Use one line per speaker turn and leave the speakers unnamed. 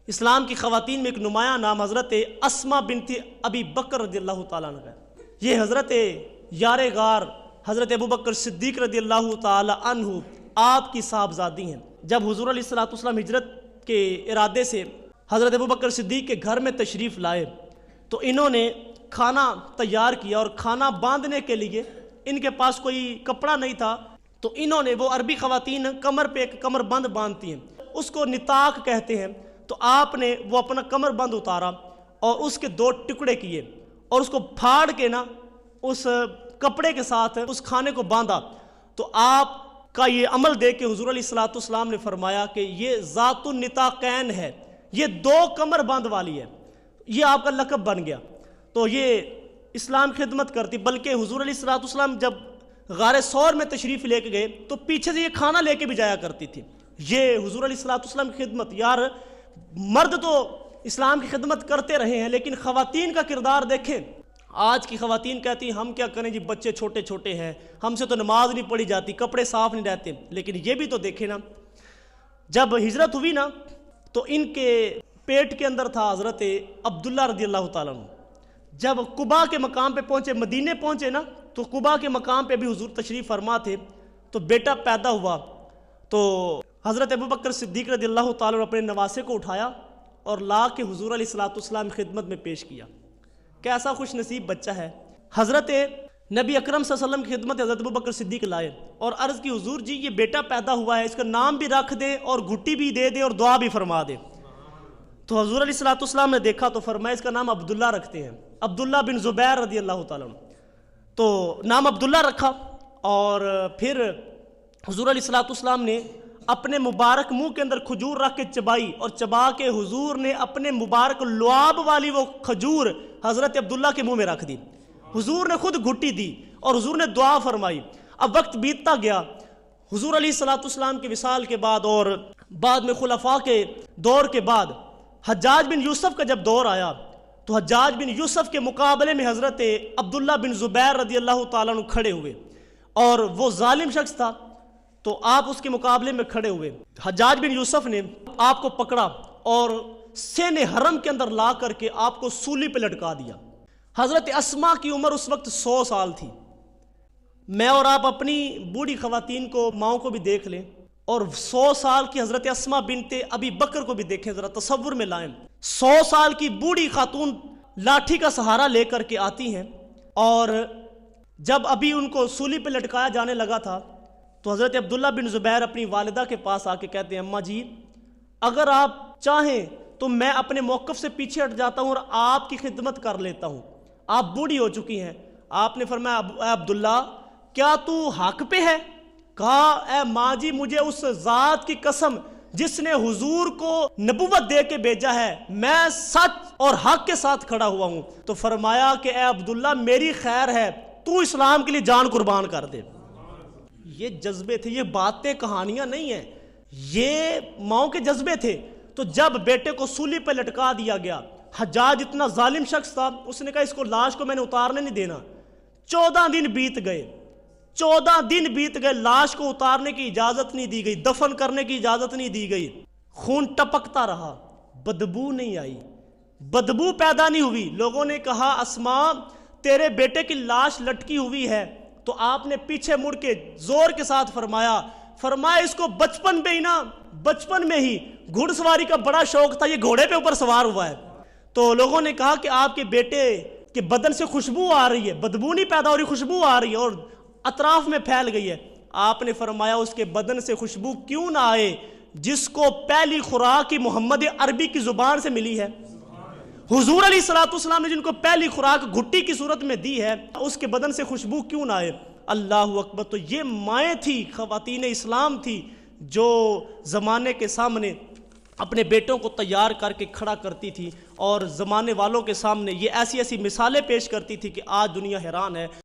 اسلام کی خواتین میں ایک نمایاں نام حضرت اسما بنت ابی بکر رضی اللہ تعالیٰ عنہ ہے۔ یہ حضرت یار غار حضرت ابو بکر صدیق رضی اللہ تعالیٰ عنہ آپ کی صاحبزادی ہیں۔ جب حضور علیہ السلام ہجرت کے ارادے سے حضرت ابو بکر صدیق کے گھر میں تشریف لائے تو انہوں نے کھانا تیار کیا، اور کھانا باندھنے کے لیے ان کے پاس کوئی کپڑا نہیں تھا، تو انہوں نے، وہ عربی خواتین کمر پہ ایک کمر بند باندھتی ہیں، اس کو نطاق کہتے ہیں، تو آپ نے وہ اپنا کمر بند اتارا اور اس کے 2 ٹکڑے کیے اور اس کو پھاڑ کے اس کپڑے کے ساتھ اس کھانے کو باندھا۔ تو آپ کا یہ عمل دیکھ کے حضور علیہ السلام نے فرمایا کہ یہ ذات النطاقین ہے، یہ 2 کمر بند والی ہے، یہ آپ کا لقب بن گیا۔ تو یہ اسلام خدمت کرتی، بلکہ حضور علیہ السلام جب غار ثور میں تشریف لے کے گئے تو پیچھے سے یہ کھانا لے کے بھی جایا کرتی تھی۔ یہ حضور علیہ السلام کی خدمت، یار مرد تو اسلام کی خدمت کرتے رہے ہیں لیکن خواتین کا کردار دیکھیں۔ آج کی خواتین کہتی ہیں ہم کیا کریں جی، بچے چھوٹے چھوٹے ہیں، ہم سے تو نماز نہیں پڑھی جاتی، کپڑے صاف نہیں رہتے، لیکن یہ بھی تو دیکھیں نا، جب ہجرت ہوئی نا تو ان کے پیٹ کے اندر تھا حضرت عبداللہ رضی اللہ تعالیٰ عنہ۔ جب قباء کے مقام پہ پہنچے، مدینے پہنچے نا، تو قباء کے مقام پہ بھی حضور تشریف فرما تھے، تو بیٹا پیدا ہوا تو حضرت ابو بکر صدیق رضی اللہ تعالیٰ نے اپنے نواسے کو اٹھایا اور لا کے حضور علیہ السلام کی خدمت میں پیش کیا۔ کیسا خوش نصیب بچہ ہے۔ حضرت نبی اکرم صلی اللہ علیہ وسلم کی خدمت حضرت ابو بکر صدیق لائے اور عرض کی حضور جی یہ بیٹا پیدا ہوا ہے، اس کا نام بھی رکھ دے اور گھٹی بھی دے دے اور دعا بھی فرما دے۔ تو حضور علیہ السلام نے دیکھا تو فرمایا اس کا نام عبداللہ رکھتے ہیں، عبداللہ بن زبیر رضی اللہ تعالیٰ عنہ۔ تو نام عبداللہ رکھا، اور پھر حضور علیہ السلام نے اپنے مبارک منہ کے اندر کھجور رکھ کے چبائی، اور چبا کے حضور نے اپنے مبارک لعاب والی وہ کھجور حضرت عبداللہ کے منہ میں رکھ دی۔ حضور نے خود گھٹی دی اور حضور نے دعا فرمائی۔ اب وقت بیتتا گیا، حضور علیہ السلام کے وصال کے بعد اور بعد میں خلفاء کے دور کے بعد حجاج بن یوسف کا جب دور آیا تو حجاج بن یوسف کے مقابلے میں حضرت عبداللہ بن زبیر رضی اللہ تعالیٰ عنہ کھڑے ہوئے، اور وہ ظالم شخص تھا تو آپ اس کے مقابلے میں کھڑے ہوئے۔ حجاج بن یوسف نے آپ کو پکڑا اور سین حرم کے اندر لا کر کے آپ کو سولی پہ لٹکا دیا۔ حضرت اسما کی عمر اس وقت 100 سال تھی۔ میں اور آپ اپنی بوڑھی خواتین کو، ماؤں کو بھی دیکھ لیں، اور 100 سال کی حضرت اسما بنت ابی بکر کو بھی دیکھیں، ذرا تصور میں لائیں۔ 100 سال کی بوڑھی خاتون لاٹھی کا سہارا لے کر کے آتی ہیں، اور جب ابھی ان کو سولی پہ لٹکایا جانے لگا تھا تو حضرت عبداللہ بن زبیر اپنی والدہ کے پاس آ کے کہتے ہیں اماں جی اگر آپ چاہیں تو میں اپنے موقف سے پیچھے ہٹ جاتا ہوں اور آپ کی خدمت کر لیتا ہوں، آپ بوڑھی ہو چکی ہیں۔ آپ نے فرمایا اے عبداللہ کیا تو حق پہ ہے؟ کہا اے ماں جی مجھے اس ذات کی قسم جس نے حضور کو نبوت دے کے بھیجا ہے، میں سچ اور حق کے ساتھ کھڑا ہوا ہوں۔ تو فرمایا کہ اے عبداللہ میری خیر ہے، تو اسلام کے لیے جان قربان کر دے۔ یہ جذبے تھے، یہ باتیں کہانیاں نہیں ہیں، یہ ماؤں کے جذبے تھے۔ تو جب بیٹے کو سولی پہ لٹکا دیا گیا، حجاج اتنا ظالم شخص تھا، اس نے کہا اس کو لاش کو میں نے اتارنے نہیں دینا۔ 14 دن بیت گئے، 14 دن بیت گئے، لاش کو اتارنے کی اجازت نہیں دی گئی، دفن کرنے کی اجازت نہیں دی گئی۔ خون ٹپکتا رہا، بدبو نہیں آئی، بدبو پیدا نہیں ہوئی۔ لوگوں نے کہا اسما تیرے بیٹے کی لاش لٹکی ہوئی ہے، تو آپ نے پیچھے مڑ کے زور کے ساتھ فرمایا اس کو بچپن میں ہی گھڑ سواری کا بڑا شوق تھا، یہ گھوڑے پہ اوپر سوار ہوا ہے۔ تو لوگوں نے کہا کہ آپ کے بیٹے کے بدن سے خوشبو آ رہی ہے، بدبو نہیں پیدا ہو رہی، خوشبو آ رہی ہے اور اطراف میں پھیل گئی ہے۔ آپ نے فرمایا اس کے بدن سے خوشبو کیوں نہ آئے جس کو پہلی خوراک کی محمد عربی کی زبان سے ملی ہے۔ حضور علیہ السلام نے جن کو پہلی خوراک گھٹی کی صورت میں دی ہے، اس کے بدن سے خوشبو کیوں نہ آئے؟ اللہ اکبر۔ تو یہ مائیں تھی، خواتین اسلام تھی جو زمانے کے سامنے اپنے بیٹوں کو تیار کر کے کھڑا کرتی تھی اور زمانے والوں کے سامنے یہ ایسی ایسی مثالیں پیش کرتی تھی کہ آج دنیا حیران ہے۔